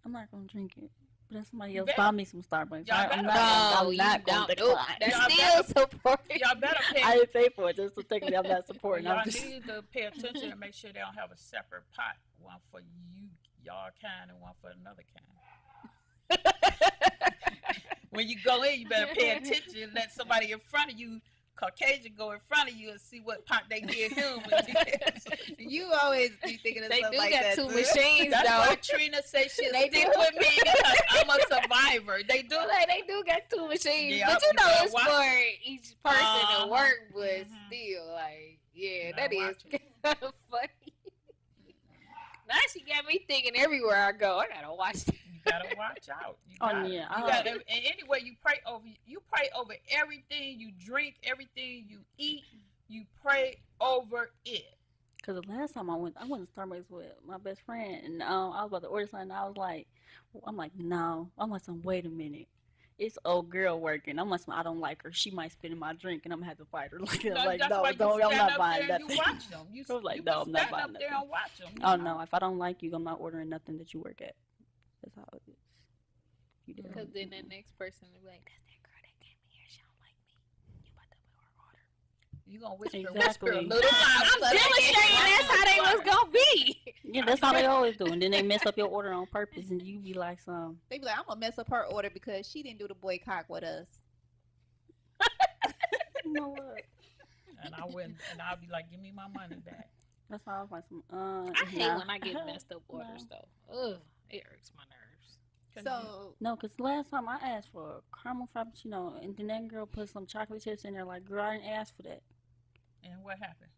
I'm not gonna drink it. But if somebody else Bet- buy me some Starbucks, Y'all I'm better- not you gonna don't. Nope. decline. That's Y'all still better- support. Y'all better pay. I didn't pay for it. Just technically, I'm not supporting. Y'all I'm just. need to pay attention and make sure they don't have a separate pot, one for y'all kind and one for another kind. When you go in, you better pay attention and let somebody in front of you, Caucasian, go in front of you and see what pot they give him. You always be thinking of They stuff do like got that. two too. machines That's though. why Trina said she'll They stick do. with me because I'm a survivor. They do. Like they do got two machines, Yeah, but you you know better it's watch. for each person Uh-huh. to work, but Mhm. still, like, yeah, Better that is watch it. kind of funny. Now she got me thinking everywhere I go, I gotta watch. You gotta watch out. You Oh, gotta, yeah, You gotta, and anyway, you pray over everything you drink, everything you eat. You pray over it. Cause the last time I went to Starbucks with my best friend, and I was about to order something. I was like, no. I'm like, wait a minute. It's old girl working. I'm like, I don't like her. She might spit in my drink, and I'm gonna have to fight her. Like, No, like that's no, why you don't. I'm stand not up buying there that. and you watch them. You, I was like, you no, can I'm not stand buying up that there thing. and watch them. Oh no, if I don't like you, I'm not ordering nothing that you work at. That's how it is. You did. Because then the next person will be like, that's that girl that came in here. She don't like me. You about to put her order. You gonna whisper a Exactly. little I'm while. demonstrating that's how they was gonna be. Yeah, that's how they always do. And then they mess up your order on purpose, and you be like, They be like, I'm gonna mess up her order because she didn't do the boycott with us. you know what? And I wouldn't, and I'll be like, give me my money back. That's how I was like, I hate nah. when I get messed up orders though. Ugh, it irks my nerves. So No, because last time I asked for a caramel frappuccino, and then that girl put some chocolate chips in there. Like, girl, I didn't ask for that. And what happened?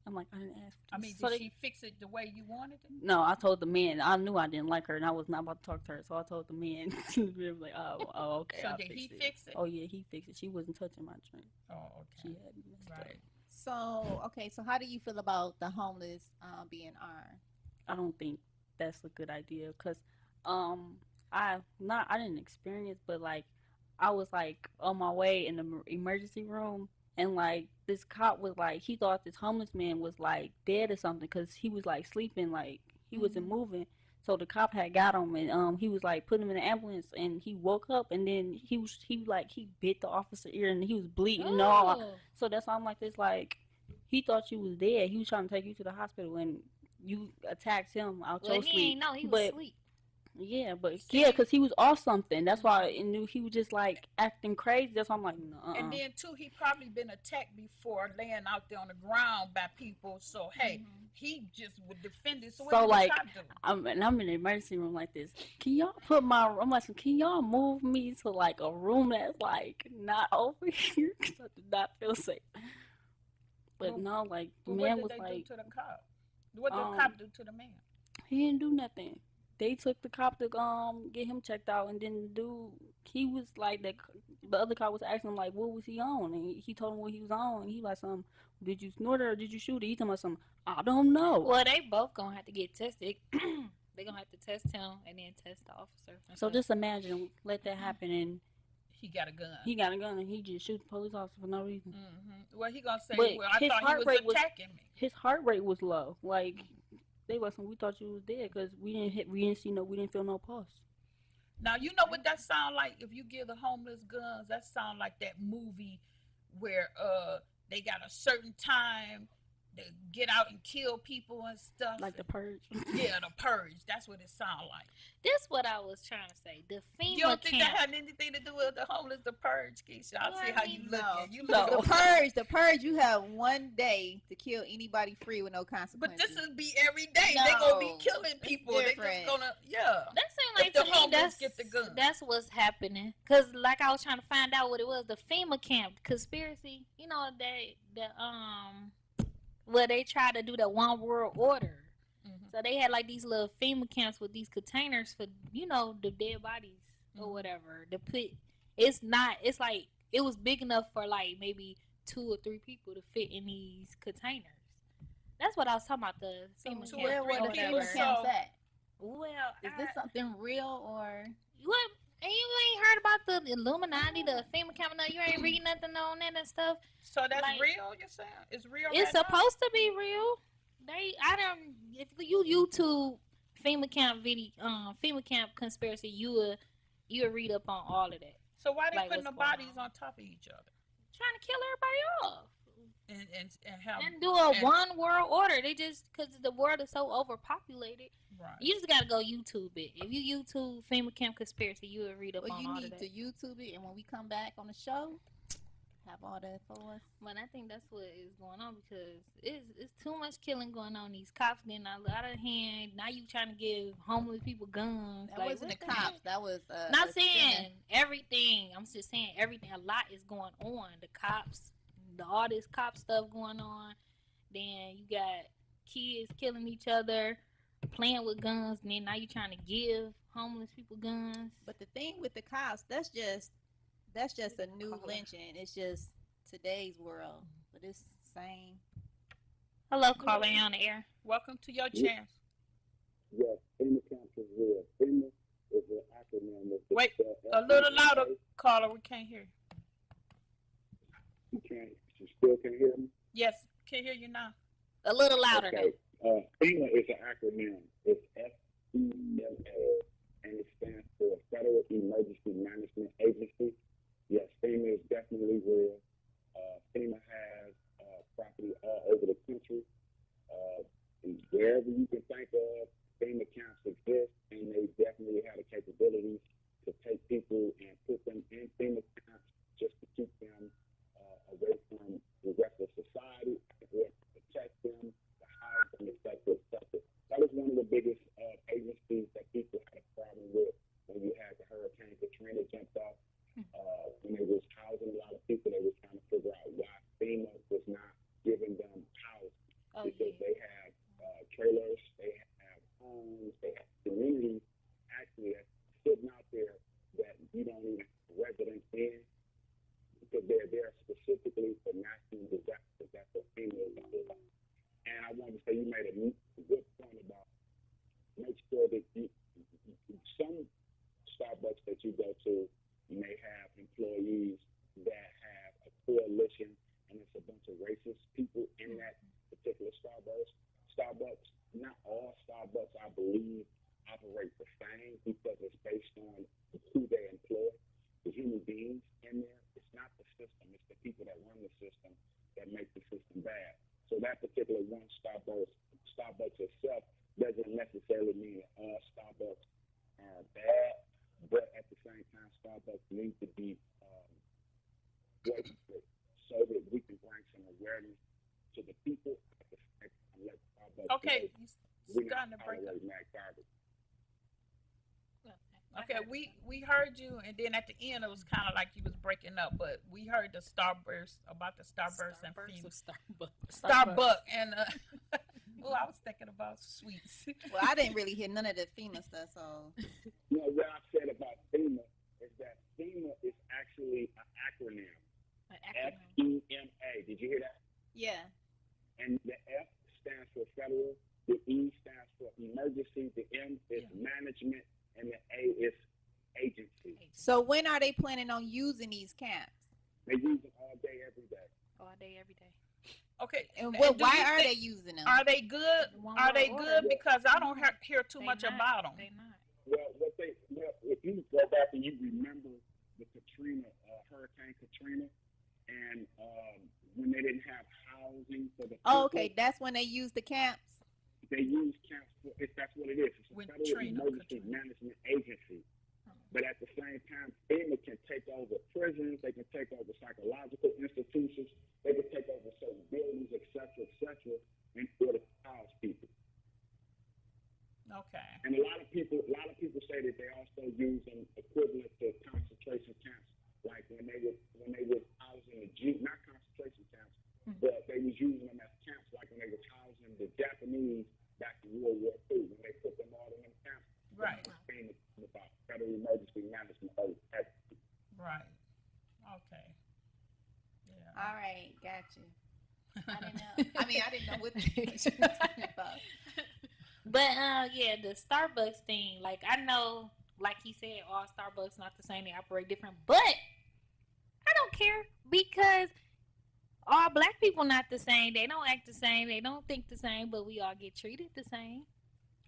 I'm like, I didn't ask for I this. mean, So did they- she fix it the way you wanted it? No, I told the man. I knew I didn't like her, and I was not about to talk to her. So I told the man. He was like, oh, okay. So I'll did he it. fix it? Oh yeah, he fixed it. She wasn't touching my drink. Oh, She okay. had messed Right. up. so okay, so how do you feel about the homeless being earned? I don't think that's a good idea because I didn't experience, but like I was like on my way in the emergency room, and like this cop was like, he thought this homeless man was like dead or something because he was like sleeping, like he wasn't moving. So the cop had got him, and he was like putting him in the ambulance, and he woke up, and then he bit the officer ear, and he was bleeding and all. Oh. So that's why I'm like this, like he thought you was dead. He was trying to take you to the hospital, and you attacked him out Well, your he sleep. ain't know he was But asleep. yeah, but See? yeah, because he was off something. That's why I knew he was just like acting crazy. That's why I'm like, no. And then too, he probably been attacked before, laying out there on the ground by people. So hey, he just would defend it. So what So did like, the cop do? I'm in the emergency room like this. Can y'all put my? I'm like, can y'all move me to like a room that's like not over here? Because I did not feel safe. But Well, no, like the Well, man what was did they like, do to the cop? What did the um, cop do to the man? he didn't do nothing. They took the cop to get him checked out, and then the dude, he was like that. The other cop was asking him like, what was he on? And he told him what he was on, and he like, did you snort it or did you shoot it? He told me something. I don't know. Well, they both gonna have to get tested. They gonna have to test him and then test the officer. So just imagine, let that happen, and He got a gun. he got a gun and he just shoot the police officer for no reason. Well, he gonna say, But well, I his thought he heart was rate was- attacking me. His heart rate was low. Like they wasn't. We thought you was dead because we didn't feel no pulse. Now you know what that sound like. If you give the homeless guns, that sound like that movie where they got a certain time to get out and kill people and stuff. Like the Purge. Yeah, the purge. That's what it sound like. This what I was trying to say. The FEMA You don't think camp. that had anything to do with the homeless? The purge, Keisha. I Well, see I how mean, you no. looking. You No. look. The purge, you have one day to kill anybody free with no But consequences. this will be every day. They gonna be No, killing it's people. They just different. gonna yeah. That seemed like If the to me homeless that's get the gun. that's what's happening. Cause like I was trying to find out what it was. The FEMA camp conspiracy. You know where they try to do the one world order. Mhm. So they had like these little FEMA camps with these containers for the dead bodies or Mhm. whatever. To put it's like it was big enough for like maybe 2 or 3 people to fit in these containers. That's what I was talking about, the FEMA So camp. where or the the people whatever. so- camps at? Well, Is this something real or? what? And you ain't heard about the Illuminati, the FEMA camp? No, you ain't reading nothing on that and stuff. So that's Like- real. You're saying it's real. It's right now? supposed to be real. If you YouTube FEMA camp conspiracy, you'll read up on all of that. So why they like, putting the what's going bodies on. on top of each other Trying to kill everybody off and have and do a and- one world order. They just because the world is so overpopulated. right? You just gotta go YouTube it. If you YouTube FEMA camp conspiracy, you will read up Well, on you all need of that. to YouTube it, and when we come back on the show, have all that for us. But I think that's what is going on because it's too much killing going on. These cops getting out of hand. Now you trying to give homeless people guns. That like, wasn't the what cops. heck? That was Not a saying center. everything. I'm just saying everything. A lot is going on. The cops, all this cop stuff going on. Then you got kids killing each other, playing with guns. And then now you trying to give homeless people guns. But the thing with the cops, that's just a new lynching. It's just today's world, but it's same. Hello, caller, you on the air. Welcome to your Yeah. chance. Yes, FEMA camps is real. FEMA is an acronym. It's Wait, spelled A little FEMA. louder, caller. We can't hear you. You still can't hear me? Yes, can hear you now. A little louder Okay. FEMA is an acronym. It's FEMA, and it stands for Federal Emergency Management Agency. Yes, FEMA is definitely real. FEMA has property all over the country. And wherever you can think of, FEMA camps exist, and they definitely have the capability to take people and put them in FEMA camps just to keep them away from the rest of society, or protect them, to house them, etc., etc. That is one of the biggest agencies that people have a problem with when you is not giving them housing Oh, because yeah. they have trailers, they have homes, they have communities actually that's sitting out there that you don't even have residents in because they're there specifically for national disasters. That's what FEMA is all about. And I wanted to say you made a good point about make sure that some Starbucks that you go to may have employees that have a coalition and it's a bunch of racist people in that particular Starbucks. Not all Starbucks, I believe, operate the same because it's based on who they employ, the human beings in there. It's not the system, it's the people that run the system that make the system bad. So that particular one Starbucks itself doesn't necessarily mean that all Starbucks are bad, but at the same time, Starbucks needs to be worked with so that we can bring some awareness to the people at the same time. Let Starbucks Okay, know you we're starting not to break up. tolerating that garbage. Okay, we heard you, and then at the end it was kind of like you was breaking up, but we heard the Starburst about the Starburst and FEMA. Starbucks and oh, I was thinking about sweets. Well, I didn't really hear none of the FEMA stuff, so. You know, what I said about FEMA is that FEMA is actually an acronym. FEMA. Did you hear that? Yeah. And the F stands for federal, the E stands for emergency, the M is management, and the A is agency. So when are they planning on using these camps? They use them all day, every day. All day, every day. Okay, And do why you are think- they using them? Are they good? One Are more they order. good? Because I don't hear too They much not. about them. They not. Well, if you go back and you remember the Hurricane Katrina, and when they didn't have housing for the Oh, people, okay, that's when they use the camps. they use camps for that's what it is. It's a With federal Katrina. emergency management agency. But at the same time, FEMA can take over prisons, they can take over psychological institutions, they can take over certain buildings, et cetera, in order to house people. Okay. And a lot of people say that they also use them equivalent to concentration camps, like when they was housing the Jews, not concentration camps, but they was using them as camps, like when they was housing the Japanese back in World War II, when they put them all in them camps. Right. Famous about federal emergency management. Right. Okay. Yeah. All right, got you. I didn't know. I mean, I didn't know what you was talking about. But yeah, the Starbucks thing, like I know, like he said, all Starbucks not the same, they operate different, but I don't care because all black people not the same. They don't act the same, they don't think the same, but we all get treated the same.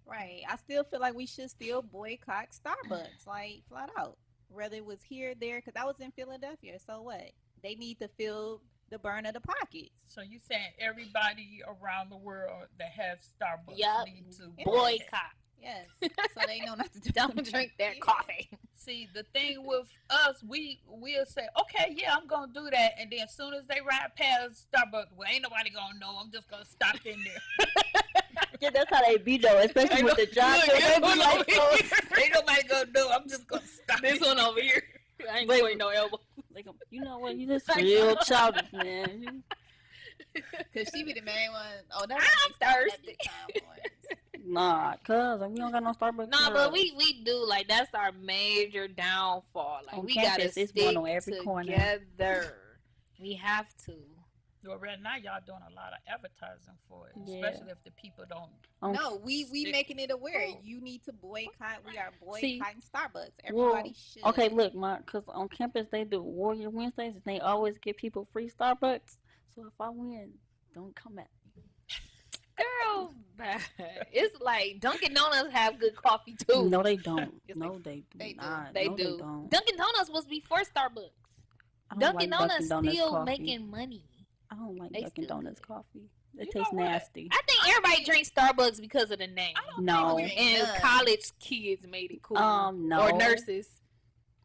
Right. I still feel like we should still boycott Starbucks, like flat out. Whether it was here, there, because I was in Philadelphia. So what? They need to feel the burn of the pockets. So you saying everybody around the world that has Starbucks Yup. need to Boycott. Yes. So they know not to do Don't drink their coffee. See, the thing with us, we'll say, okay, yeah, I'm gonna do that, and then as soon as they ride past Starbucks, well, ain't nobody gonna know. I'm just gonna stop in there. Yeah, that's how they be though, especially with the job. Look, They this be one like, over here. Ain't nobody gonna know. I'm just gonna stop. This one over here. I ain't Wait. going no elbow. like, you know what? You just real childish, man. Because she be the main one. Oh, that's I'm thirsty. Nah, cuz we don't got no Starbucks. No, for but us. we do, like, that's our major downfall. Like, On we campus, gotta it's stick one on every corner. together. We have to. Well, right now y'all doing a lot of advertising for it, Yeah. especially if the people don't. No, we Stick. making it aware. Oh. You need to boycott. We are See, boycotting Starbucks. well, Everybody should. Okay, look, cause on campus they do Warrior Wednesdays and they always give people free Starbucks. So if I win, don't come at me. Girl, it's like Dunkin' Donuts have good coffee, too. No, they don't. It's No, like- they do They do. not. They No, do. They don't. Dunkin' Donuts was before Starbucks. I don't Dunkin' like Donuts still coffee. making money. I don't like They Dunkin' still Donuts good. coffee. You It tastes know what? nasty. I think everybody drinks Starbucks because of the name. I don't No. think we- And None. college kids made it cool. No. Or nurses.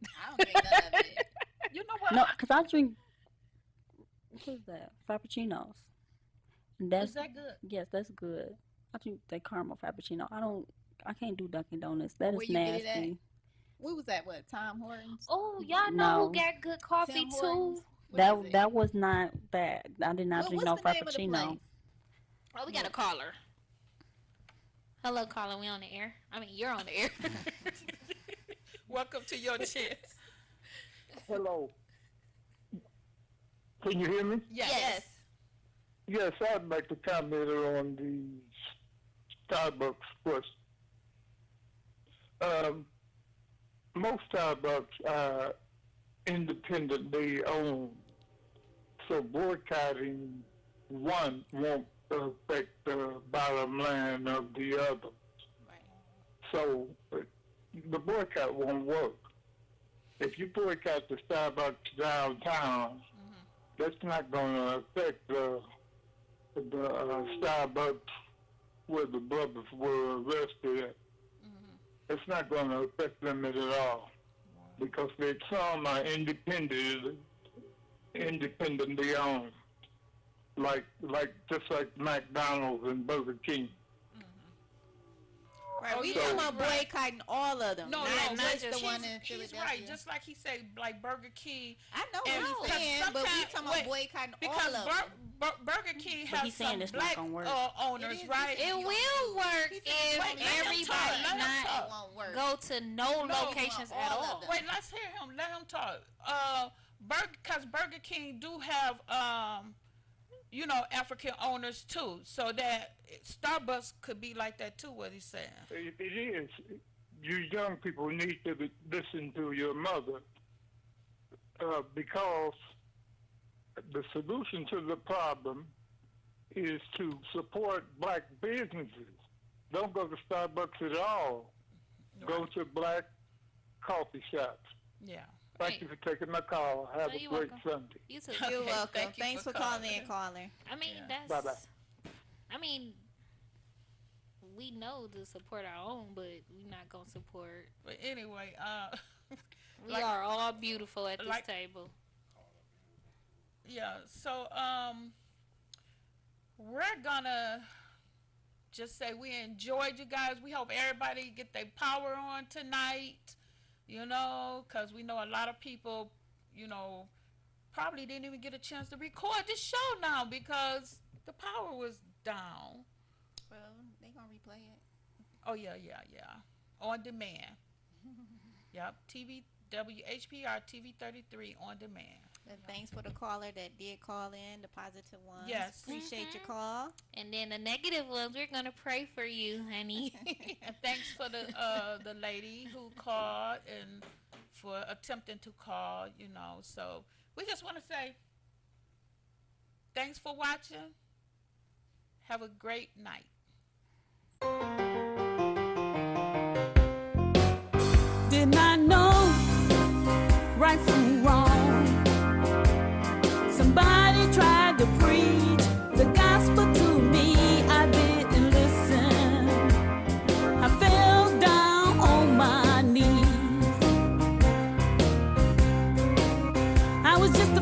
I don't think none of it. You know what? No, cause I drink. What is that? Frappuccinos. And that's Is that good? yes, that's good. I drink that caramel frappuccino. I can't do Dunkin' Donuts. That Where is you get it nasty. We was at what? Tom Hortons? Oh, y'all know No. who got good coffee Tim too? Hortons? That is it? that was not bad. I did not drink no What's the name of the frappuccino. place? Oh, we got a caller. Hello, caller. We on the air? I mean, you're on the air. Welcome to your chance. Hello. Can you hear me? Yes. Yes, I'd like to comment on the Starbucks question. Most Starbucks are independently owned, so boycotting one won't affect the bottom line of the other. So the boycott won't work. If you boycott the Starbucks downtown, that's not going to affect the Starbucks where the brothers were arrested at. It's not going to affect them at all because some are independently owned, just like McDonald's and Burger King. Right, we yeah, talking about right. boycotting all of them. No, not but just the one in he's Philadelphia. right. Just like he said, like Burger King. I know And what he's because saying, but we sometimes- talking about wait, boycotting Because all of them. Burger King But has he's saying some it's not black gonna work. owners, It is- right? It will work He said, if wait, let him everybody talk, let him not talk. It won't work. go to no No, locations all at of all. them. Wait, let's hear him. Let him talk. Because Burger King do have, African owners too. So that Starbucks could be like that too. What he's saying. It is. You young people need to listen to your mother because the solution to the problem is to support black businesses. Don't go to Starbucks at all. Go to black coffee shops. Yeah. Thank you for taking my call. Have No, a you're great welcome. Sunday. You too. You're Okay, welcome. thank you Thanks for for calling calling. in, caller. I mean, Yeah. that's. Bye-bye. I mean, we know to support our own, but we're not gonna support. But anyway, We Like- are all beautiful at this like- table. yeah. So we're gonna just say we enjoyed you guys. We hope everybody get their power on tonight. Because we know a lot of people, probably didn't even get a chance to record this show now because the power was down. Well, they gonna replay it. Oh yeah. On demand. Yep. WHPR TV 33 on demand. And thanks for the caller that did call in, the positive ones. Yes. Appreciate your call. And then the negative ones, we're gonna pray for you, honey. And thanks for the lady who called and for attempting to call, So we just want to say thanks for watching. Have a great night. Did not know right from wrong. Somebody tried to preach the gospel to me. I didn't listen. I fell down on my knees. I was just a